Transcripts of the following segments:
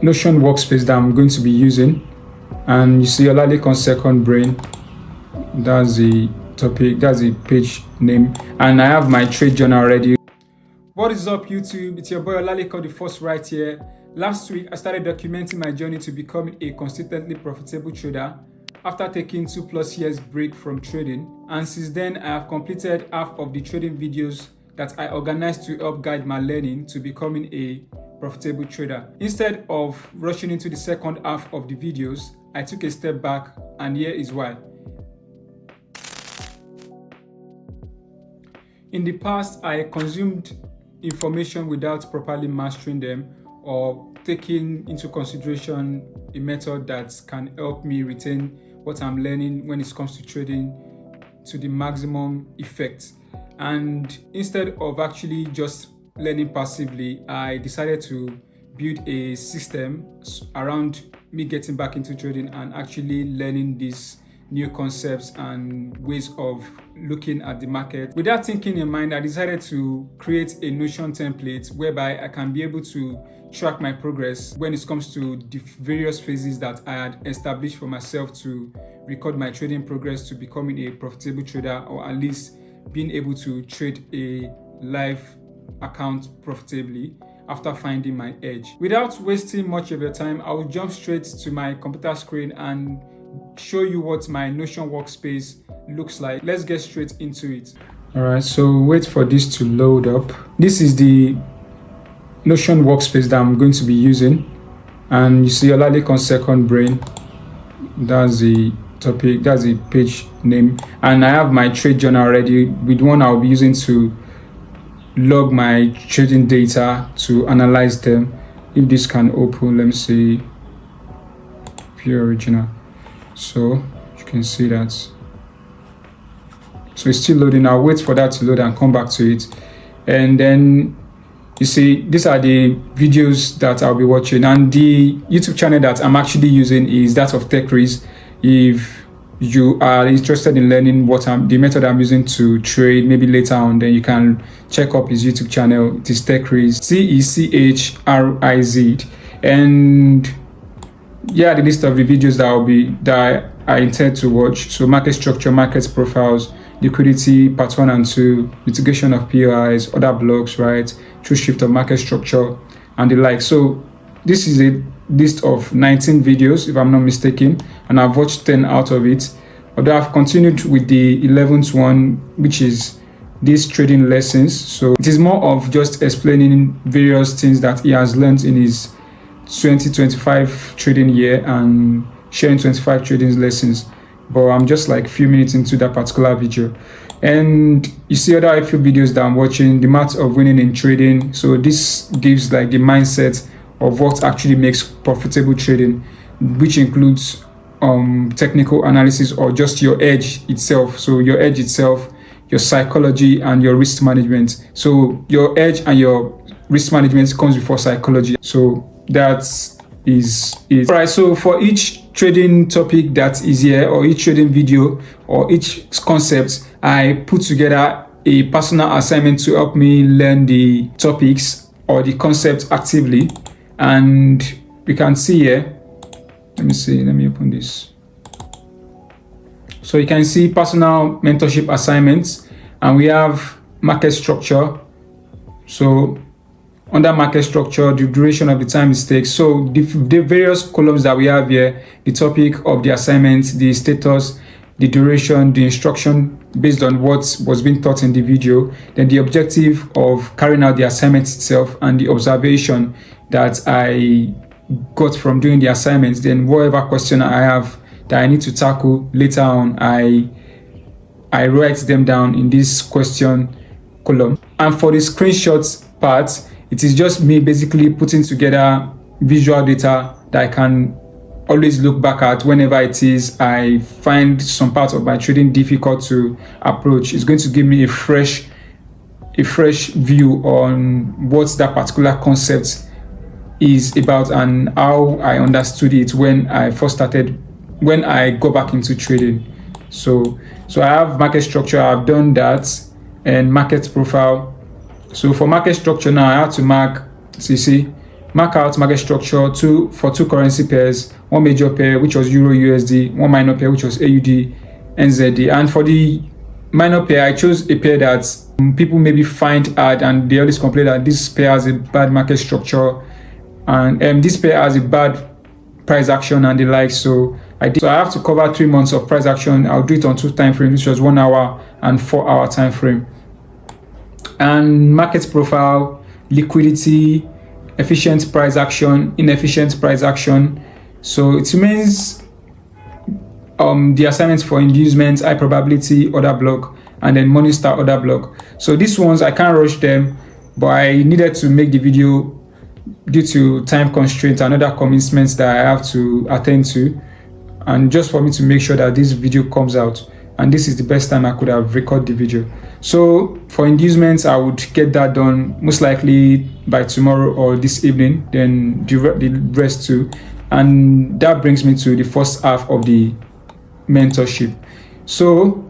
Notion workspace that I'm going to be using, and you see Olalekan second brain. That's the topic, that's the page name, and I have my trade journal already. What is up, YouTube? It's your boy Olalekan, the first right here. Last week I started documenting my journey to becoming a consistently profitable trader after taking 2+ years break from trading, and since then I have completed half of the trading videos that I organized to help guide my learning to becoming a profitable trader. Instead of rushing into the second half of the videos, I took a step back, and here is why. In the past, I consumed information without properly mastering them or taking into consideration a method that can help me retain what I'm learning when it comes to trading to the maximum effect. And instead of actually just learning passively, I decided to build a system around me getting back into trading and actually learning these new concepts and ways of looking at the market. With that thinking in mind, I decided to create a Notion template whereby I can be able to track my progress when it comes to the various phases that I had established for myself to record my trading progress to becoming a profitable trader, or at least being able to trade a live account profitably after finding my edge. Without wasting much of your time, I will jump straight to my computer screen and show you what my Notion workspace looks like. Let's get straight into it. Alright, so wait for this to load up. This is the Notion workspace that I'm going to be using, and you see Olalekan second brain. That's the topic, that's the page name, and I have my trade journal already with one I'll be using to log my trading data to analyze them. If this can open, let me see, view original. So you can see that. So it's still loading. I'll wait for that to load and come back to it. And then you see, these are the videos that I'll be watching, and the YouTube channel that I'm actually using is that of TechRiz. If you are interested in learning the method I'm using to trade, maybe later on, then you can check up his YouTube channel. It is TechRiz, TechRiz, and yeah, the list of the videos that I intend to watch. So market structure, market profiles, liquidity, part 1 and 2, mitigation of POIs, other blocks, right? True shift of market structure, and the like. So this is a list of 19 videos, if I'm not mistaken, and I've watched 10 out of it. Although I've continued with the 11th one, which is these trading lessons. So it is more of just explaining various things that he has learned in his 2025 trading year and sharing 25 trading lessons. But I'm just like a few minutes into that particular video, and you see other few videos that I'm watching, the math of winning in trading. So this gives like the mindset of what actually makes profitable trading, which includes technical analysis or just your edge itself. So your edge itself, your psychology, and your risk management. So your edge and your risk management comes before psychology. So that is it. All right, so for each trading topic that is here, or each trading video, or each concept, I put together a personal assignment to help me learn the topics or the concept actively. And we can see here, let me open this. So you can see personal mentorship assignments, and we have market structure. So under market structure, the duration of the time it takes. So the various columns that we have here, the topic of the assignment, the status, the duration, the instruction based on what was being taught in the video, then the objective of carrying out the assignment itself, and the observation that I got from doing the assignments. Then whatever question I have that I need to tackle later on, I write them down in this question column. And for the screenshots part, it is just me basically putting together visual data that I can always look back at whenever it is I find some part of my trading difficult to approach. It's going to give me a fresh view on what that particular concept is about and how I understood it when I go back into trading. So I have market structure, I've done that, and market profile. So for market structure now, I have to mark CC mark out market structure for two currency pairs, one major pair which was Euro USD, one minor pair which was AUD NZD. And for the minor pair, I chose a pair that people maybe find hard, and they always complain that this pair has a bad market structure, and this pair has a bad price action and the like. So I have to cover 3 months of price action. I'll do it on 2 time frames, which was 1 hour and 4 hour time frame. And market profile, liquidity, efficient price action, inefficient price action. So it remains the assignments for inducement, high probability, order block, and then Morningstar order block. So these ones I can't rush them, but I needed to make the video due to time constraints and other commitments that I have to attend to, and just for me to make sure that this video comes out. And this is the best time I could have recorded the video. So for inducements, I would get that done most likely by tomorrow or this evening, then the rest too. And that brings me to the first half of the mentorship. So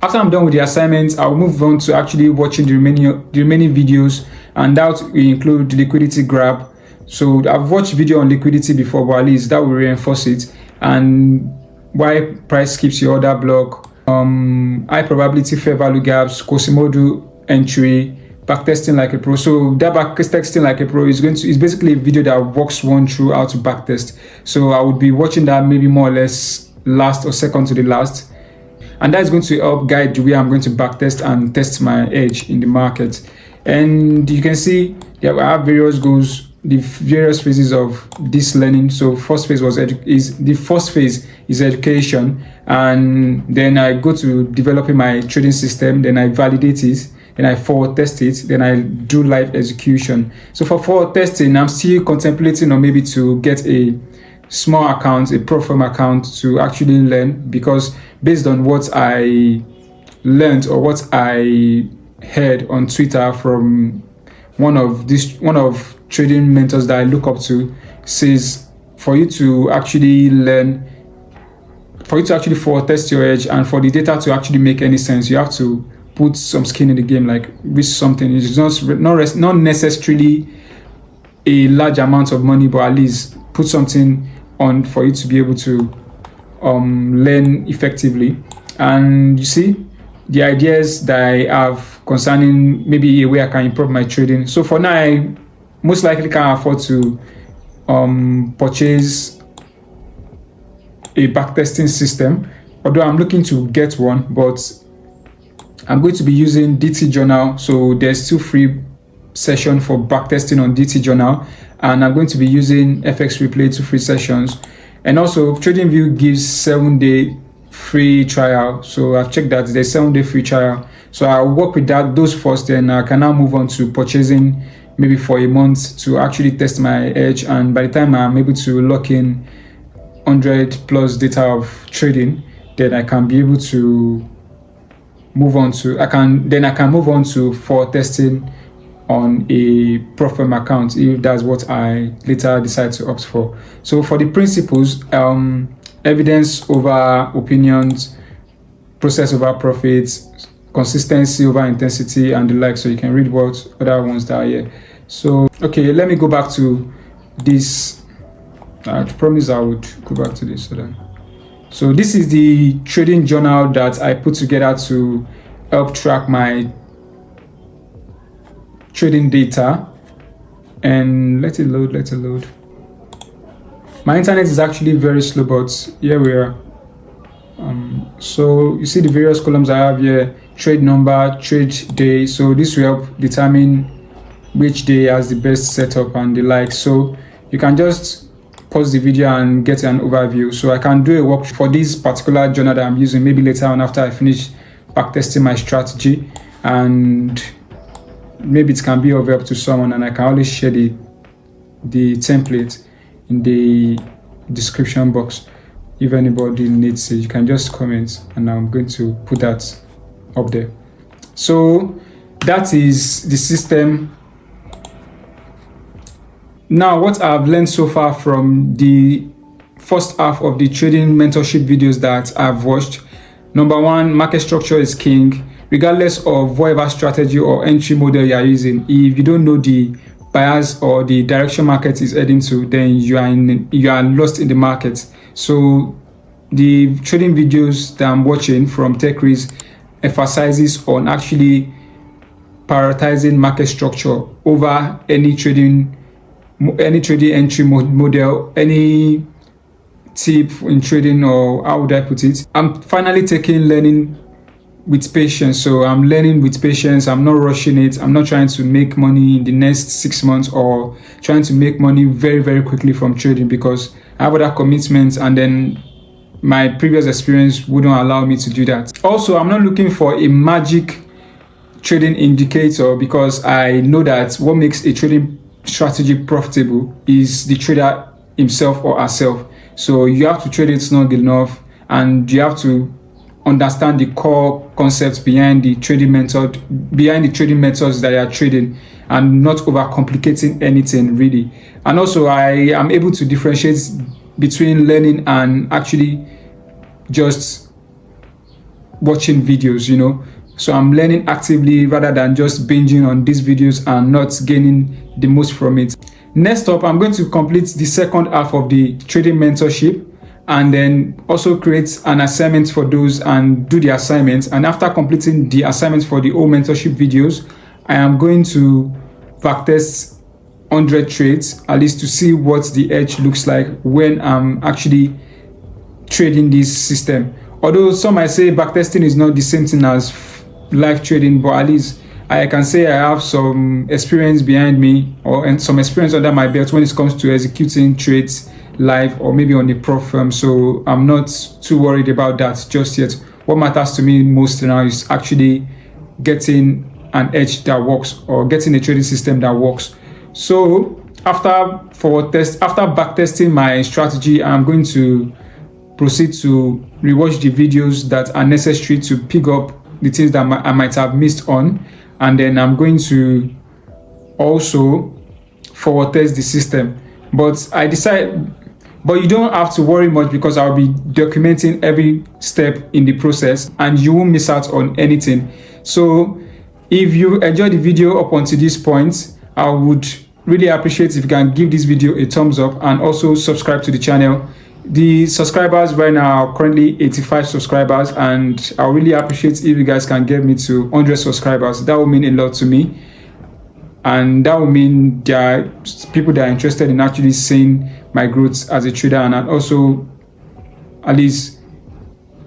after I'm done with the assignments, I'll move on to actually watching the remaining videos, and that will include the liquidity grab. So I've watched video on liquidity before, but at least that will reinforce it, and why price skips your order block, high probability fair value gaps, Quasimodo entry, backtesting like a pro. So that backtesting like a pro is basically a video that walks one through how to backtest. So I would be watching that maybe more or less last or second to the last, and that is going to help guide the way I'm going to backtest and test my edge in the market. And you can see that I have various goals, the various phases of this learning. So first phase is education, and then I go to developing my trading system, then I validate it, then I forward test it, then I do live execution. So for forward testing, I'm still contemplating on maybe to get a small account, a pro forma account, to actually learn, because based on what I learned or what I heard on Twitter from one of trading mentors that I look up to, says for you to actually learn, for you to actually forward test your edge, and for the data to actually make any sense, you have to put some skin in the game, like risk something. It's not necessarily a large amount of money, but at least put something on for you to be able to learn effectively. And you see the ideas that I have concerning maybe a way I can improve my trading. So for now, I most likely can't afford to purchase a backtesting system, although I'm looking to get one, but I'm going to be using DT Journal. So there's 2 free sessions for backtesting on DT Journal, and I'm going to be using FX Replay 2 free sessions. And also TradingView gives 7-day free trial. So I've checked that there's 7-day free trial. So I'll work with those first, then I can now move on to purchasing maybe for a month to actually test my edge. And by the time I'm able to lock in 100+ data of trading, then I can be able to move on to move on to for testing on a pro forma account, if that's what I later decide to opt for. So for the principles, evidence over opinions, process over profits, consistency over intensity, and the like. So you can read what other ones that are here. So okay, let me go back to this. I promise I would go back to this. So this is the trading journal that I put together to help track my trading data. And let it load. My internet is actually very slow, but here we are. So you see the various columns I have here: trade number, trade day. So this will help determine which day has the best setup and the like. So you can just pause the video and get an overview. So I can do a work for this particular journal that I'm using maybe later on after I finish backtesting my strategy, and maybe it can be of help to someone, and I can always share the template in the description box. If anybody needs it, you can just comment, and I'm going to put that up there. So that is the system. Now, what I've learned so far from the first half of the trading mentorship videos that I've watched: number one, market structure is king. Regardless of whatever strategy or entry model you are using, if you don't know the bias or the direction market is heading to, then you are lost in the market. So the trading videos that I'm watching from TechRiz emphasizes on actually prioritizing market structure over any trading entry model, any tip in trading, or how would I put it? I'm finally taking learning with patience. So I'm learning with patience. I'm not rushing it. I'm not trying to make money in the next 6 months or trying to make money very, very quickly from trading, because I have other commitments, and then my previous experience wouldn't allow me to do that. Also, I'm not looking for a magic trading indicator, because I know that what makes a trading strategy profitable is the trader himself or herself. So you have to trade it snug enough, and you have to understand the core concepts behind the trading methods that you are trading, and not overcomplicating anything really. And also, I am able to differentiate between learning and actually just watching videos, So I'm learning actively rather than just binging on these videos and not gaining the most from it. Next up, I'm going to complete the second half of the trading mentorship, and then also create an assignment for those and do the assignments. And after completing the assignments for the whole mentorship videos, I am going to backtest 100 trades, at least, to see what the edge looks like when I'm actually trading this system. Although some might say backtesting is not the same thing as live trading, but at least I can say I have some experience behind me, and some experience under my belt when it comes to executing trades live or maybe on the prop firm. So I'm not too worried about that just yet. What matters to me most now is actually getting an edge that works, or getting a trading system that works. So after backtesting my strategy, I'm going to proceed to rewatch the videos that are necessary to pick up the things that I might have missed on, and then I'm going to also forward test the system. But you don't have to worry much, because I'll be documenting every step in the process, and you won't miss out on anything. So if you enjoyed the video up until this point, I would really appreciate if you can give this video a thumbs up, and also subscribe to the channel. The subscribers right now are currently 85 subscribers, and I really appreciate if you guys can get me to 100 subscribers. That would mean a lot to me, and that would mean there are people that are interested in actually seeing my growth as a trader, and also at least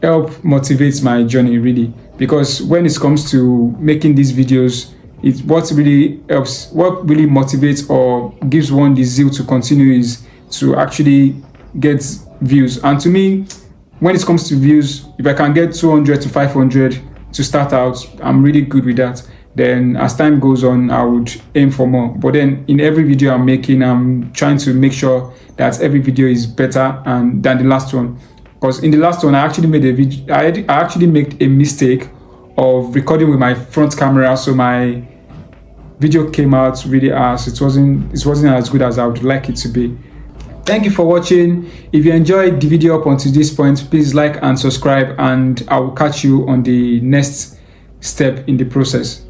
help motivate my journey really. Because when it comes to making these videos, it's what really helps, what really motivates or gives one the zeal to continue is to actually get views. And to me, when it comes to views, if I can get 200 to 500 to start out, I'm really good with that. Then as time goes on, I would aim for more. But then in every video I'm making, I'm trying to make sure that every video is better than the last one. Because in the last one, I actually made a video. I actually made a mistake of recording with my front camera, so my video came out really ass. It wasn't as good as I would like it to be. Thank you for watching. If you enjoyed the video up until this point, please like and subscribe, and I will catch you on the next step in the process.